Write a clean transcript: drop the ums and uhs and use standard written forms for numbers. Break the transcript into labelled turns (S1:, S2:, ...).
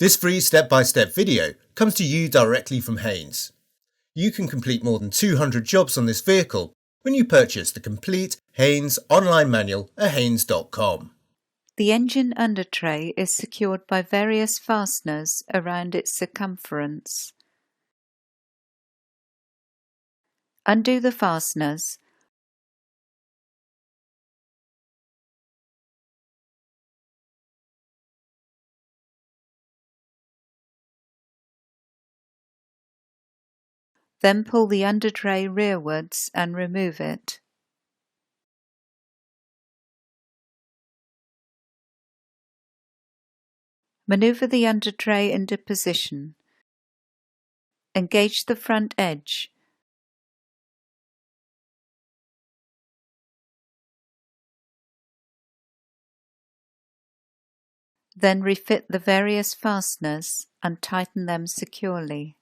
S1: This free step-by-step video comes to you directly from Haynes. You can complete more than 200 jobs on this vehicle when you purchase the complete Haynes online manual at haynes.com.
S2: The engine undertray is secured by various fasteners around its circumference. Undo the fasteners. Then pull the undertray rearwards and remove it. Maneuver the undertray into position. Engage the front edge. Then refit the various fasteners and tighten them securely.